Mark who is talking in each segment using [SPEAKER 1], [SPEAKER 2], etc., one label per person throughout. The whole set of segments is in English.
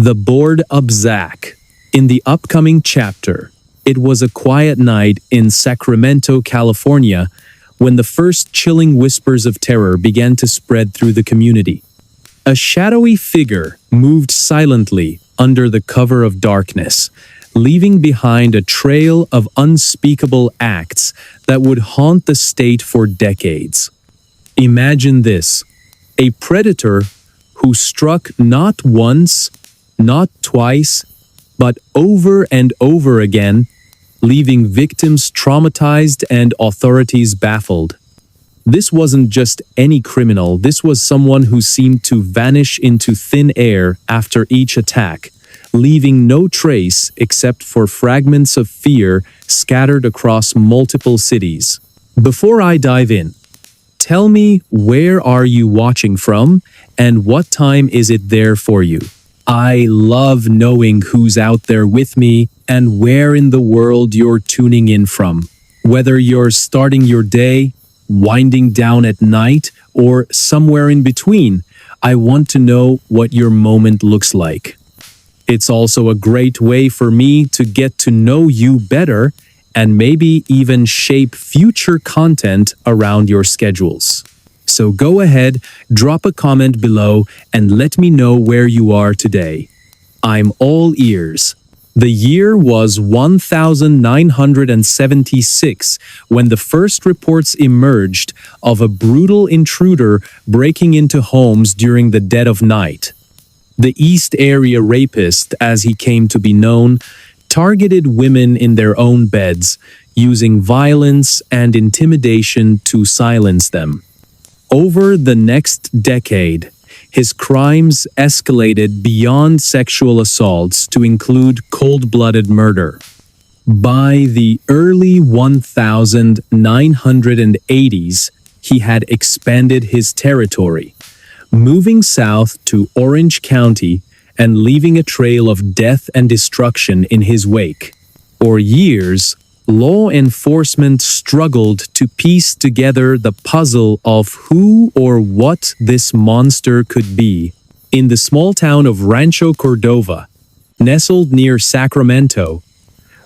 [SPEAKER 1] The Board Up Zach. In the upcoming chapter, it was a quiet night in Sacramento, California, when the first chilling whispers of terror began to spread through the community. A shadowy figure moved silently under the cover of darkness, leaving behind a trail of unspeakable acts that would haunt the state for decades. Imagine this: a predator who struck not once, not twice, but over and over again, leaving victims traumatized and authorities baffled. This wasn't just any criminal, this was someone who seemed to vanish into thin air after each attack, leaving no trace except for fragments of fear scattered across multiple cities. Before I dive in, tell me, where are you watching from and what time is it there for you? I love knowing who's out there with me and where in the world you're tuning in from. Whether you're starting your day, winding down at night, or somewhere in between, I want to know what your moment looks like. It's also a great way for me to get to know you better and maybe even shape future content around your schedules. So go ahead, drop a comment below and let me know where you are today. I'm all ears. The year was 1976 when the first reports emerged of a brutal intruder breaking into homes during the dead of night. The East Area Rapist, as he came to be known, targeted women in their own beds, using violence and intimidation to silence them. Over the next decade, his crimes escalated beyond sexual assaults to include cold-blooded murder. By the early 1980s, he had expanded his territory, moving south to Orange County and leaving a trail of death and destruction in his wake. For years, law enforcement struggled to piece together the puzzle of who or what this monster could be. In the small town of Rancho Cordova, nestled near Sacramento,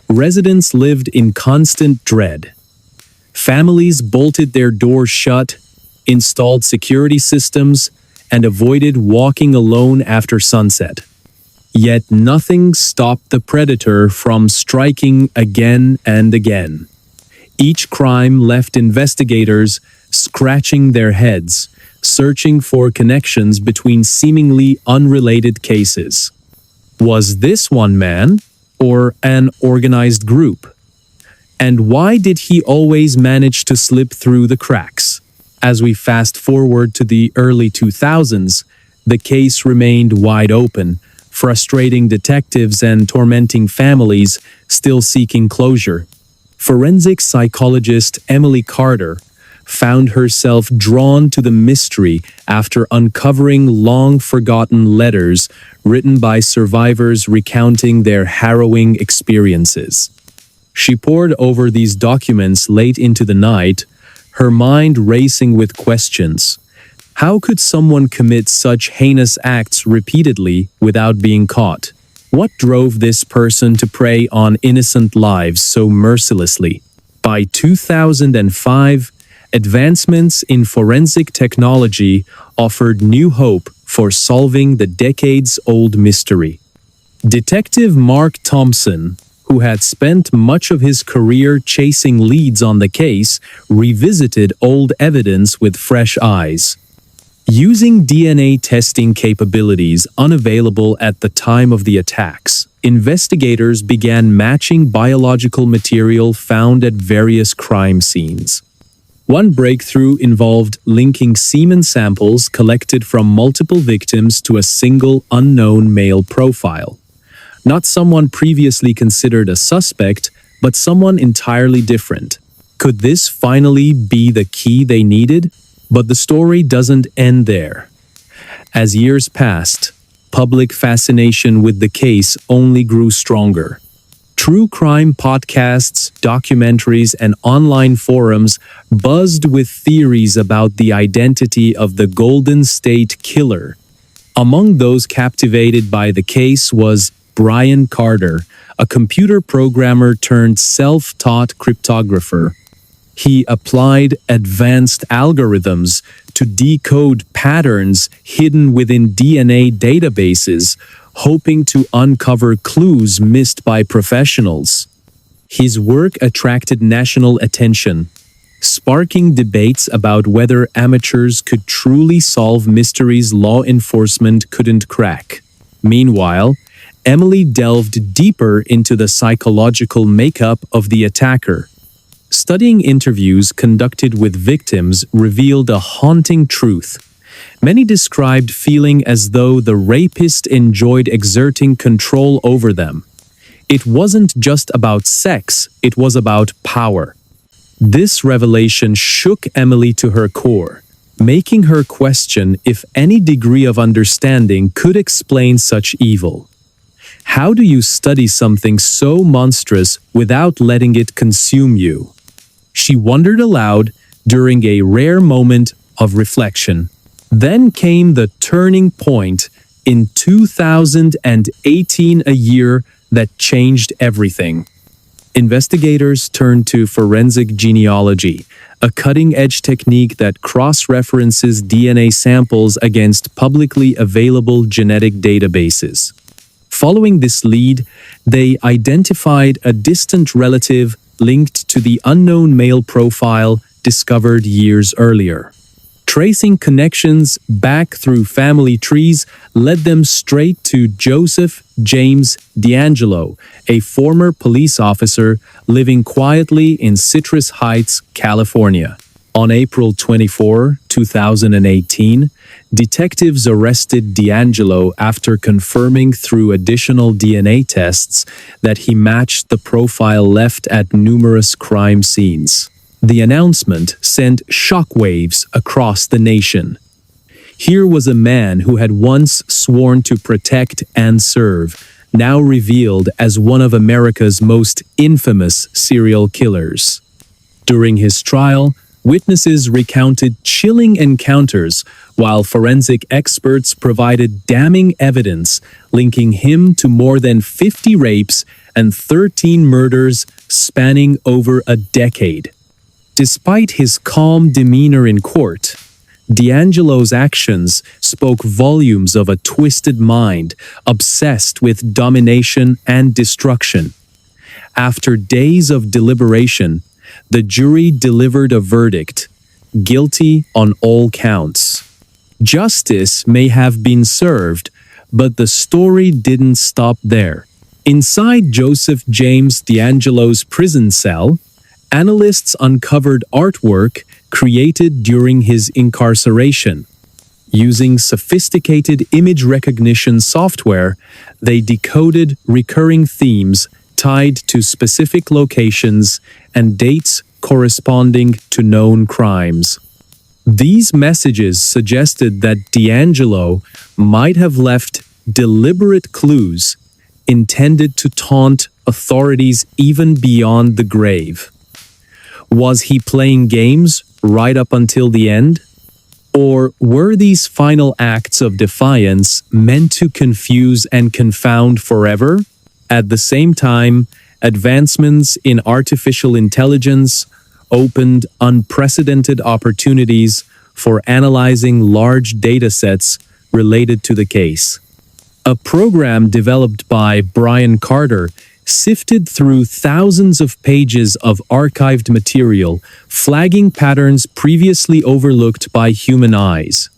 [SPEAKER 1] residents lived in constant dread. Families bolted their doors shut, installed security systems, and avoided walking alone after sunset. Yet nothing stopped the predator from striking again and again. Each crime left investigators scratching their heads, searching for connections between seemingly unrelated cases. Was this one man or an organized group? And why did he always manage to slip through the cracks? As we fast forward to the early 2000s, the case remained wide open, frustrating detectives and tormenting families still seeking closure. Forensic psychologist Emily Carter found herself drawn to the mystery after uncovering long-forgotten letters written by survivors recounting their harrowing experiences. She pored over these documents late into the night, her mind racing with questions. How could someone commit such heinous acts repeatedly without being caught? What drove this person to prey on innocent lives so mercilessly? By 2005, advancements in forensic technology offered new hope for solving the decades-old mystery. Detective Mark Thompson, who had spent much of his career chasing leads on the case, revisited old evidence with fresh eyes. Using DNA testing capabilities unavailable at the time of the attacks, investigators began matching biological material found at various crime scenes. One breakthrough involved linking semen samples collected from multiple victims to a single unknown male profile. Not someone previously considered a suspect, but someone entirely different. Could this finally be the key they needed? But the story doesn't end there. As years passed, public fascination with the case only grew stronger. True crime podcasts, documentaries, and online forums buzzed with theories about the identity of the Golden State Killer. Among those captivated by the case was Brian Carter, a computer programmer turned self-taught cryptographer. He applied advanced algorithms to decode patterns hidden within DNA databases, hoping to uncover clues missed by professionals. His work attracted national attention, sparking debates about whether amateurs could truly solve mysteries law enforcement couldn't crack. Meanwhile, Emily delved deeper into the psychological makeup of the attacker. Studying interviews conducted with victims revealed a haunting truth. Many described feeling as though the rapist enjoyed exerting control over them. It wasn't just about sex, it was about power. This revelation shook Emily to her core, making her question if any degree of understanding could explain such evil. How do you study something so monstrous without letting it consume you? She wondered aloud during a rare moment of reflection. Then came the turning point in 2018, a year that changed everything. Investigators turned to forensic genealogy, a cutting-edge technique that cross-references DNA samples against publicly available genetic databases. Following this lead, they identified a distant relative linked to the unknown male profile discovered years earlier. Tracing connections back through family trees led them straight to Joseph James D'Angelo, a former police officer living quietly in Citrus Heights, California. On April 24, 2018, detectives arrested D'Angelo after confirming through additional DNA tests that he matched the profile left at numerous crime scenes. The announcement sent shockwaves across the nation. Here was a man who had once sworn to protect and serve, now revealed as one of America's most infamous serial killers. During his trial, witnesses recounted chilling encounters, while forensic experts provided damning evidence linking him to more than 50 rapes and 13 murders spanning over a decade. Despite his calm demeanor in court, D'Angelo's actions spoke volumes of a twisted mind obsessed with domination and destruction. After days of deliberation, the jury delivered a verdict: guilty on all counts. Justice may have been served, but the story didn't stop there. Inside Joseph James D'Angelo's prison cell, analysts uncovered artwork created during his incarceration. Using sophisticated image recognition software, they decoded recurring themes tied to specific locations and dates corresponding to known crimes. These messages suggested that D'Angelo might have left deliberate clues intended to taunt authorities even beyond the grave. Was he playing games right up until the end? Or were these final acts of defiance meant to confuse and confound forever? At the same time, advancements in artificial intelligence opened unprecedented opportunities for analyzing large datasets related to the case. A program developed by Brian Carter sifted through thousands of pages of archived material, flagging patterns previously overlooked by human eyes.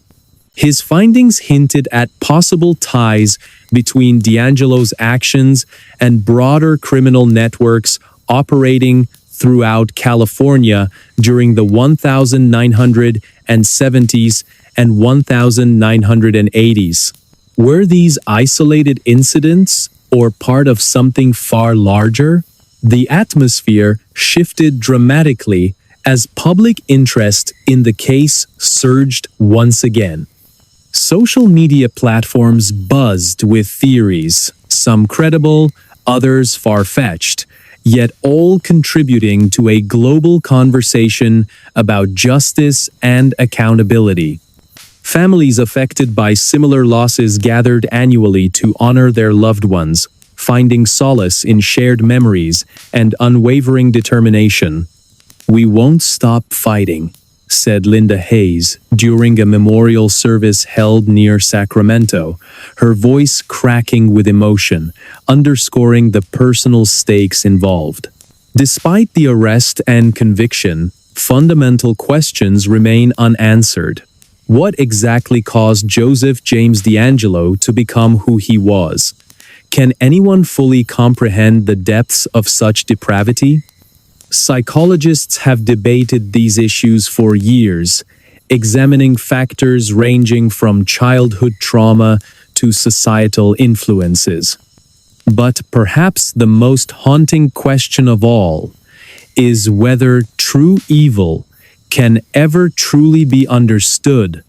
[SPEAKER 1] His findings hinted at possible ties between D'Angelo's actions and broader criminal networks operating throughout California during the 1970s and 1980s. Were these isolated incidents or part of something far larger? The atmosphere shifted dramatically as public interest in the case surged once again. Social media platforms buzzed with theories, some credible, others far-fetched, yet all contributing to a global conversation about justice and accountability. Families affected by similar losses gathered annually to honor their loved ones, finding solace in shared memories and unwavering determination. "We won't stop fighting," said Linda Hayes during a memorial service held near Sacramento, her voice cracking with emotion, underscoring the personal stakes involved. Despite the arrest and conviction, fundamental questions remain unanswered. What exactly caused Joseph James DeAngelo to become who he was? Can anyone fully comprehend the depths of such depravity? Psychologists have debated these issues for years, examining factors ranging from childhood trauma to societal influences. But perhaps the most haunting question of all is whether true evil can ever truly be understood,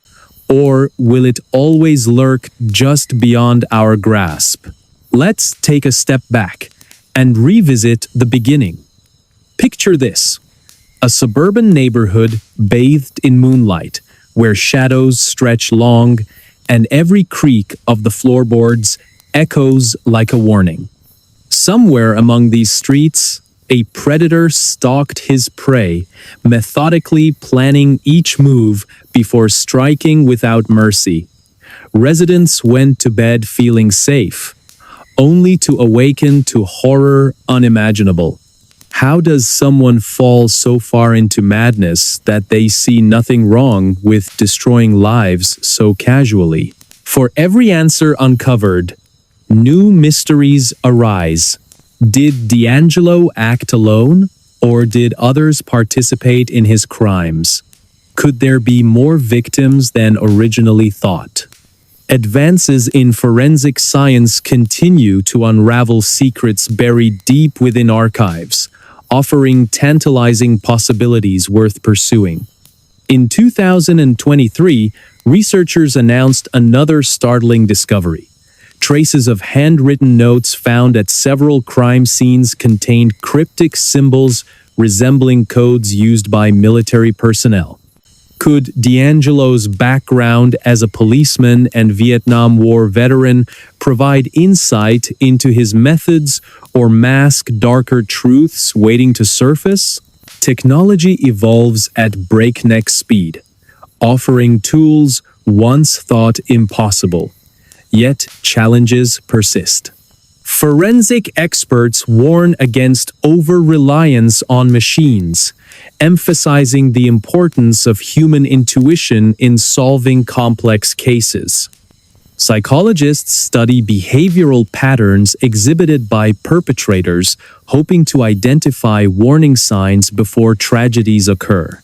[SPEAKER 1] or will it always lurk just beyond our grasp? Let's take a step back and revisit the beginning. Picture this: a suburban neighborhood bathed in moonlight, where shadows stretch long and every creak of the floorboards echoes like a warning. Somewhere among these streets, a predator stalked his prey, methodically planning each move before striking without mercy. Residents went to bed feeling safe, only to awaken to horror unimaginable. How does someone fall so far into madness that they see nothing wrong with destroying lives so casually? For every answer uncovered, new mysteries arise. Did DeAngelo act alone, or did others participate in his crimes? Could there be more victims than originally thought? Advances in forensic science continue to unravel secrets buried deep within archives, offering tantalizing possibilities worth pursuing. In 2023, researchers announced another startling discovery. Traces of handwritten notes found at several crime scenes contained cryptic symbols resembling codes used by military personnel. Could DeAngelo's background as a policeman and Vietnam War veteran provide insight into his methods or mask darker truths waiting to surface? Technology evolves at breakneck speed, offering tools once thought impossible. Yet challenges persist. Forensic experts warn against over-reliance on machines, emphasizing the importance of human intuition in solving complex cases. Psychologists study behavioral patterns exhibited by perpetrators, hoping to identify warning signs before tragedies occur.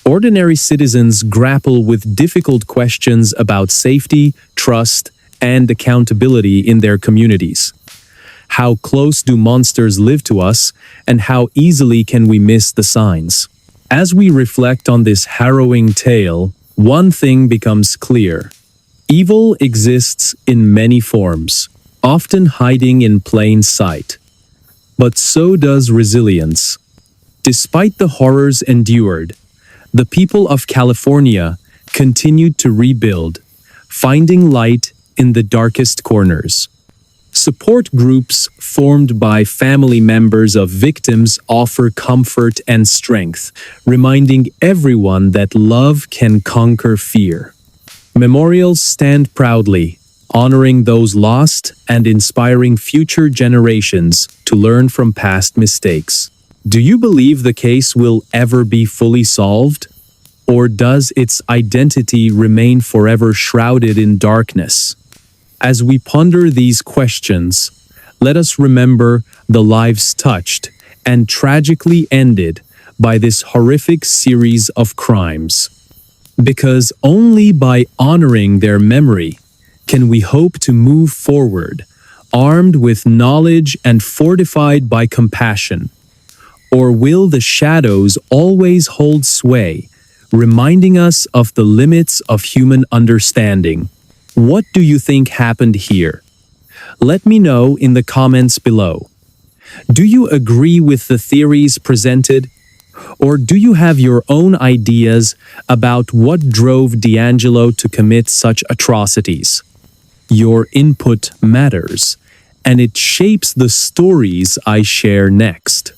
[SPEAKER 1] Ordinary citizens grapple with difficult questions about safety, trust, and accountability in their communities. How close do monsters live to us, and how easily can we miss the signs? As we reflect on this harrowing tale, one thing becomes clear. Evil exists in many forms, often hiding in plain sight. But so does resilience. Despite the horrors endured, the people of California continued to rebuild, finding light in the darkest corners. Support groups formed by family members of victims offer comfort and strength, reminding everyone that love can conquer fear. Memorials stand proudly, honoring those lost and inspiring future generations to learn from past mistakes. Do you believe the case will ever be fully solved? Or does its identity remain forever shrouded in darkness? As we ponder these questions, let us remember the lives touched and tragically ended by this horrific series of crimes. Because only by honoring their memory can we hope to move forward, armed with knowledge and fortified by compassion. Or will the shadows always hold sway, reminding us of the limits of human understanding? What do you think happened here? Let me know in the comments below. Do you agree with the theories presented? Or do you have your own ideas about what drove D'Angelo to commit such atrocities? Your input matters, and it shapes the stories I share next.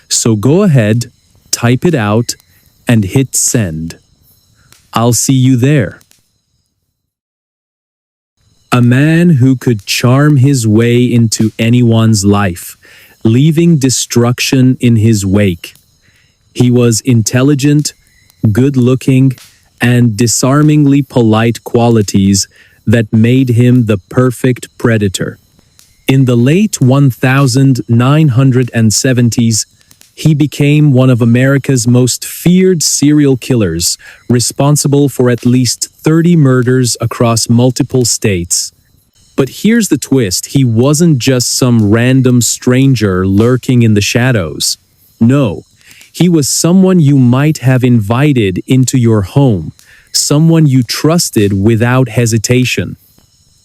[SPEAKER 1] So go ahead, type it out, and hit send. I'll see you there. A man who could charm his way into anyone's life, leaving destruction in his wake. He was intelligent, good-looking, and disarmingly polite qualities that made him the perfect predator. In the late 1970s, he became one of America's most feared serial killers, responsible for at least 30 murders across multiple states. But here's the twist: he wasn't just some random stranger lurking in the shadows. No, he was someone you might have invited into your home, someone you trusted without hesitation.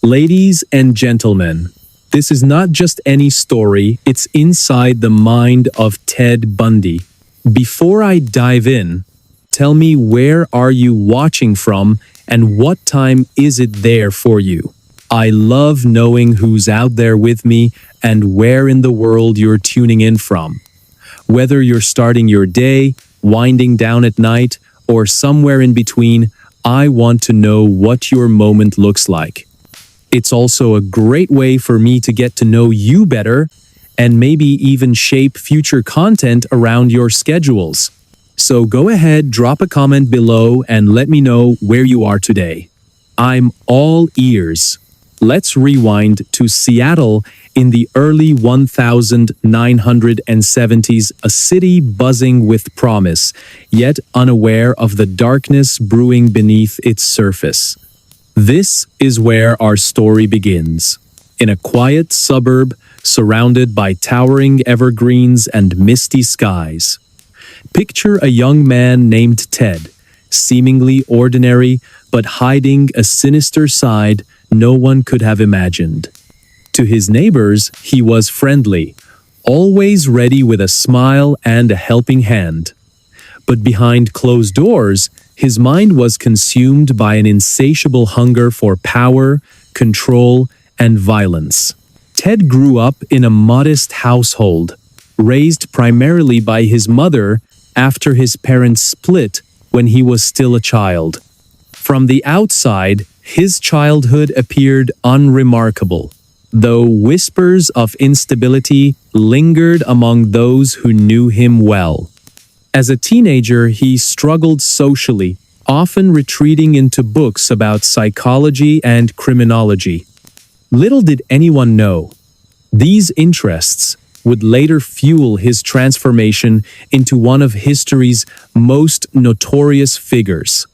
[SPEAKER 1] Ladies and gentlemen, this is not just any story, it's inside the mind of Ted Bundy. Before I dive in, tell me, where are you watching from and what time is it there for you? I love knowing who's out there with me and where in the world you're tuning in from. Whether you're starting your day, winding down at night, or somewhere in between, I want to know what your moment looks like. It's also a great way for me to get to know you better and maybe even shape future content around your schedules. So go ahead, drop a comment below and let me know where you are today. I'm all ears. Let's rewind to Seattle in the early 1970s, a city buzzing with promise, yet unaware of the darkness brewing beneath its surface. This is where our story begins. In a quiet suburb surrounded by towering evergreens and misty skies. Picture a young man named Ted, seemingly ordinary but hiding a sinister side no one could have imagined. To his neighbors, he was friendly, always ready with a smile and a helping hand. But behind closed doors, his mind was consumed by an insatiable hunger for power, control, and violence. Ted grew up in a modest household, raised primarily by his mother after his parents split when he was still a child. From the outside, his childhood appeared unremarkable, though whispers of instability lingered among those who knew him well. As a teenager, he struggled socially, often retreating into books about psychology and criminology. Little did anyone know, these interests would later fuel his transformation into one of history's most notorious figures.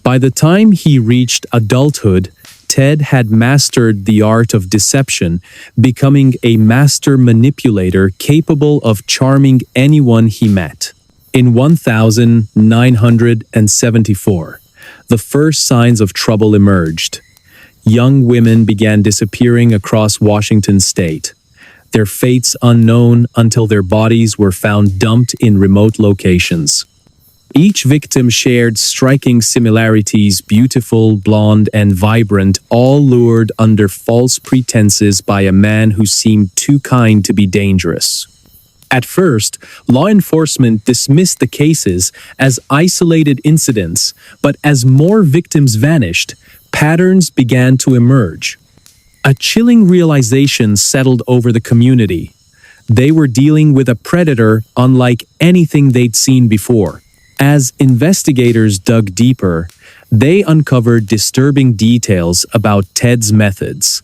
[SPEAKER 1] By the time he reached adulthood, Ted had mastered the art of deception, becoming a master manipulator capable of charming anyone he met. In 1974, the first signs of trouble emerged. Young women began disappearing across Washington state, their fates unknown until their bodies were found dumped in remote locations. Each victim shared striking similarities: beautiful, blonde, and vibrant, all lured under false pretenses by a man who seemed too kind to be dangerous. At first, law enforcement dismissed the cases as isolated incidents, but as more victims vanished, patterns began to emerge. A chilling realization settled over the community. They were dealing with a predator unlike anything they'd seen before. As investigators dug deeper, they uncovered disturbing details about Ted's methods.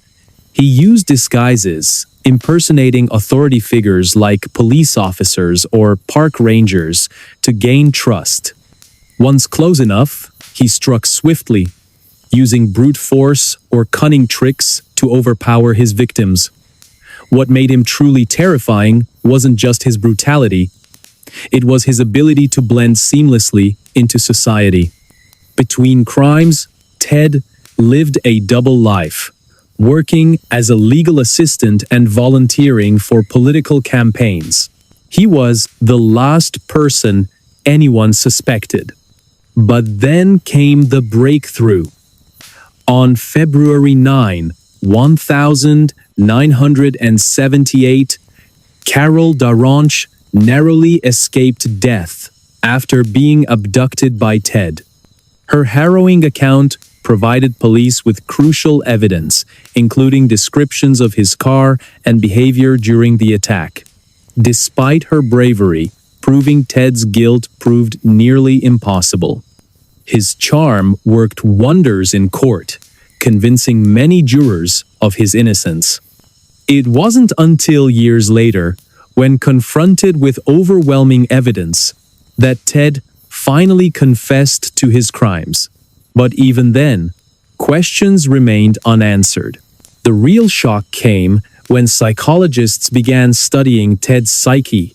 [SPEAKER 1] He used disguises, impersonating authority figures like police officers or park rangers to gain trust. Once close enough, he struck swiftly, using brute force or cunning tricks to overpower his victims. What made him truly terrifying wasn't just his brutality. It was his ability to blend seamlessly into society. Between crimes, Ted lived a double life, working as a legal assistant and volunteering for political campaigns. He was the last person anyone suspected. But then came the breakthrough. On February 9, 1978, Carol Daronch narrowly escaped death after being abducted by Ted. Her harrowing account provided police with crucial evidence, including descriptions of his car and behavior during the attack. Despite her bravery, proving Ted's guilt proved nearly impossible. His charm worked wonders in court, convincing many jurors of his innocence. It wasn't until years later, when confronted with overwhelming evidence, that Ted finally confessed to his crimes. But even then, questions remained unanswered. The real shock came when psychologists began studying Ted's psyche.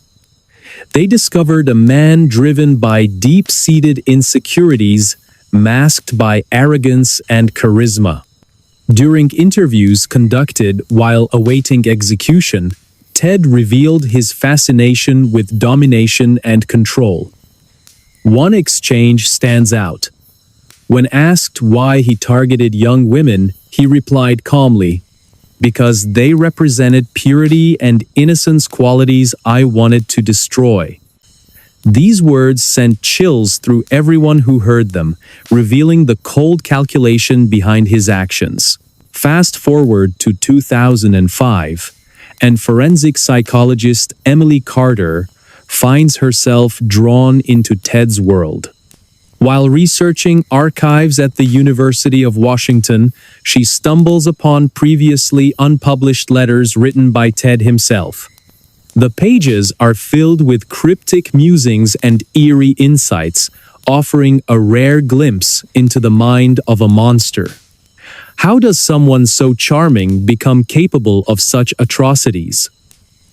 [SPEAKER 1] They discovered a man driven by deep-seated insecurities, masked by arrogance and charisma. During interviews conducted while awaiting execution, Ted revealed his fascination with domination and control. One exchange stands out. When asked why he targeted young women, he replied calmly, "Because they represented purity and innocence, qualities I wanted to destroy." These words sent chills through everyone who heard them, revealing the cold calculation behind his actions. Fast forward to 2005, and forensic psychologist Emily Carter finds herself drawn into Ted's world. While researching archives at the University of Washington, she stumbles upon previously unpublished letters written by Ted himself. The pages are filled with cryptic musings and eerie insights, offering a rare glimpse into the mind of a monster. How does someone so charming become capable of such atrocities?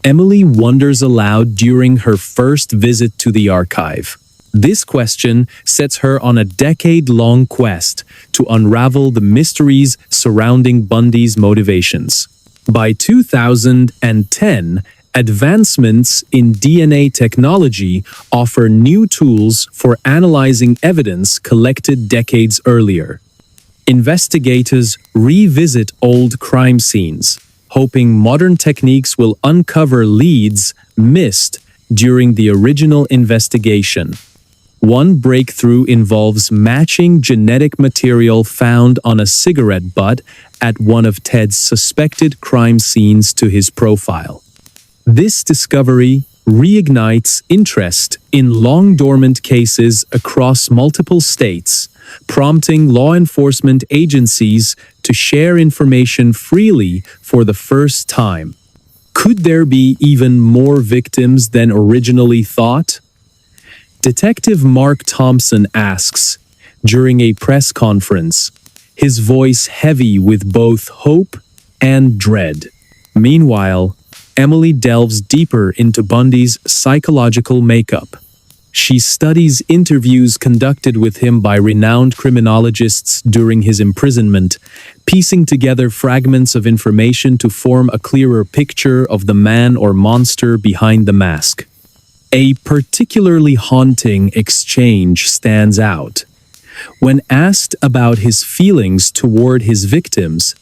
[SPEAKER 1] Emily wonders aloud during her first visit to the archive. This question sets her on a decade-long quest to unravel the mysteries surrounding Bundy's motivations. By 2010, advancements in DNA technology offer new tools for analyzing evidence collected decades earlier. Investigators revisit old crime scenes, hoping modern techniques will uncover leads missed during the original investigation. One breakthrough involves matching genetic material found on a cigarette butt at one of Ted's suspected crime scenes to his profile. This discovery reignites interest in long-dormant cases across multiple states, prompting law enforcement agencies to share information freely for the first time. Could there be even more victims than originally thought? Detective Mark Thompson asks during a press conference, his voice heavy with both hope and dread. Meanwhile, Emily delves deeper into Bundy's psychological makeup. She studies interviews conducted with him by renowned criminologists during his imprisonment, piecing together fragments of information to form a clearer picture of the man or monster behind the mask. A particularly haunting exchange stands out. When asked about his feelings toward his victims,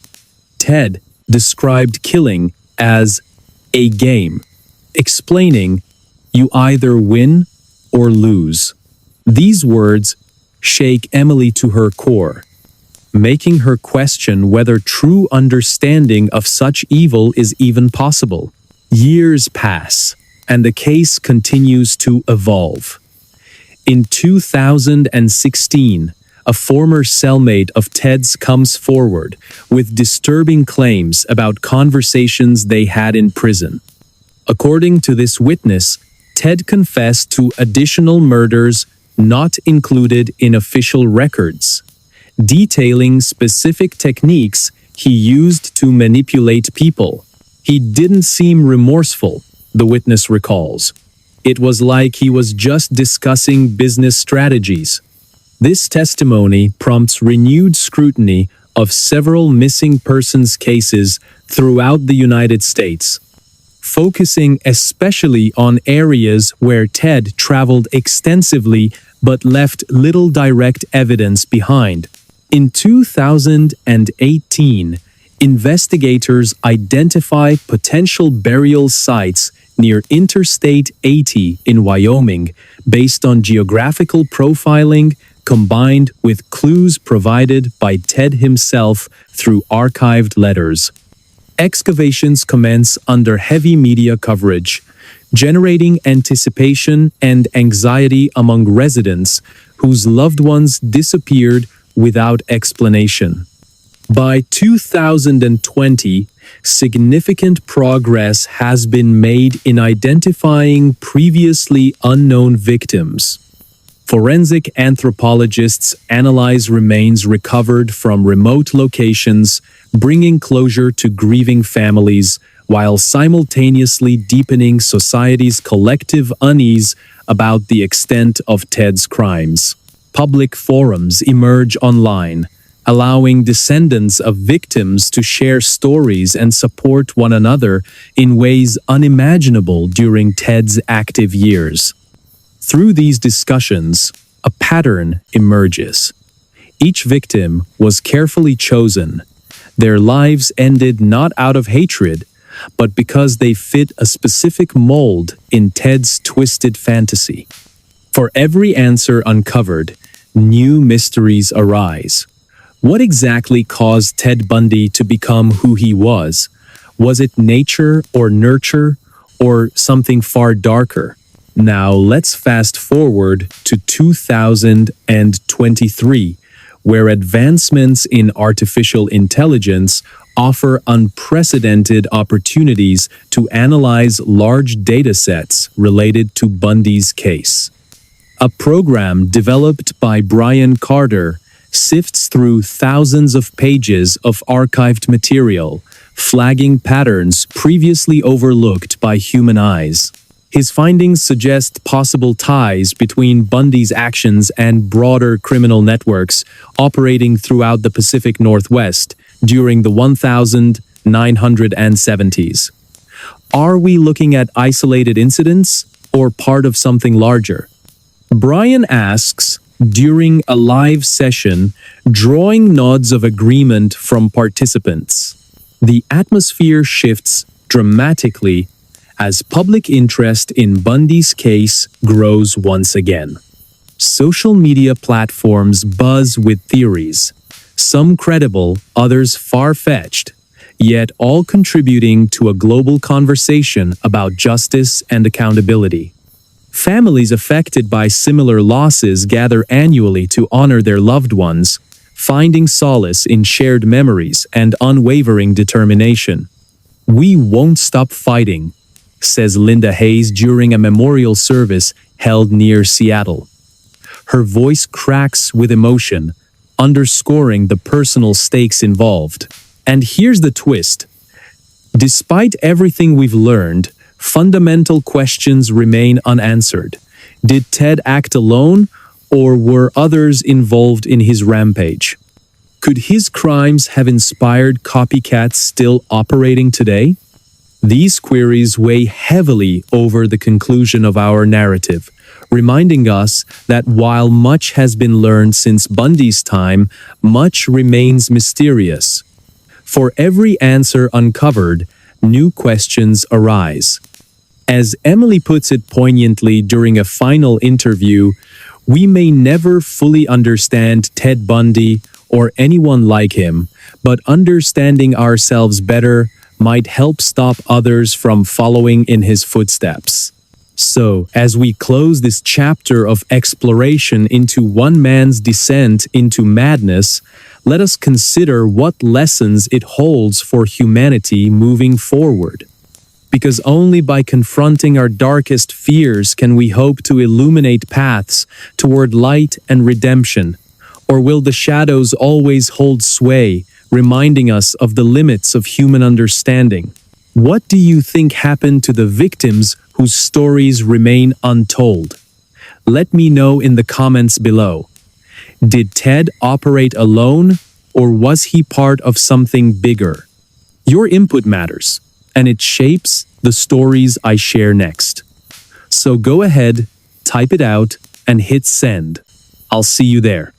[SPEAKER 1] Ted described killing as a game, explaining, "You either win or lose." These words shake Emily to her core, making her question whether true understanding of such evil is even possible. Years pass, and the case continues to evolve. In 2016, a former cellmate of Ted's comes forward with disturbing claims about conversations they had in prison. According to this witness, Ted confessed to additional murders not included in official records, detailing specific techniques he used to manipulate people. He didn't seem remorseful, the witness recalls. It was like he was just discussing business strategies. This testimony prompts renewed scrutiny of several missing persons cases throughout the United States. focusing especially on areas where Ted traveled extensively but left little direct evidence behind. In 2018, investigators identified potential burial sites near Interstate 80 in Wyoming based on geographical profiling combined with clues provided by Ted himself through archived letters. Excavations commence under heavy media coverage, generating anticipation and anxiety among residents whose loved ones disappeared without explanation. By 2020, significant progress has been made in identifying previously unknown victims. Forensic anthropologists analyze remains recovered from remote locations, bringing closure to grieving families, while simultaneously deepening society's collective unease about the extent of Ted's crimes. Public forums emerge online, allowing descendants of victims to share stories and support one another in ways unimaginable during Ted's active years. Through these discussions, a pattern emerges. Each victim was carefully chosen. Their lives ended not out of hatred, but because they fit a specific mold in Ted's twisted fantasy. For every answer uncovered, new mysteries arise. What exactly caused Ted Bundy to become who he was? Was it nature or nurture, or something far darker? Now let's fast forward to 2023, where advancements in artificial intelligence offer unprecedented opportunities to analyze large datasets related to Bundy's case. A program developed by Brian Carter sifts through thousands of pages of archived material, flagging patterns previously overlooked by human eyes. His findings suggest possible ties between Bundy's actions and broader criminal networks operating throughout the Pacific Northwest during the 1970s. Are we looking at isolated incidents or part of something larger? Brian asks, during a live session, drawing nods of agreement from participants. The atmosphere shifts dramatically as public interest in Bundy's case grows once again. Social media platforms buzz with theories, some credible, others far-fetched, yet all contributing to a global conversation about justice and accountability. Families affected by similar losses gather annually to honor their loved ones, finding solace in shared memories and unwavering determination. "We won't stop fighting," says Linda Hayes during a memorial service held near Seattle. Her voice cracks with emotion, underscoring the personal stakes involved. And here's the twist. Despite everything we've learned, fundamental questions remain unanswered. Did Ted act alone, or were others involved in his rampage? Could his crimes have inspired copycats still operating today? These queries weigh heavily over the conclusion of our narrative, reminding us that while much has been learned since Bundy's time, much remains mysterious. For every answer uncovered, new questions arise. As Emily puts it poignantly during a final interview, we may never fully understand Ted Bundy or anyone like him, but understanding ourselves better might help stop others from following in his footsteps. So, as we close this chapter of exploration into one man's descent into madness, let us consider what lessons it holds for humanity moving forward. Because only by confronting our darkest fears can we hope to illuminate paths toward light and redemption. Or will the shadows always hold sway, reminding us of the limits of human understanding? What do you think happened to the victims whose stories remain untold? Let me know in the comments below. Did Ted operate alone, or was he part of something bigger? Your input matters, and it shapes the stories I share next. So go ahead, type it out, and hit send. I'll see you there.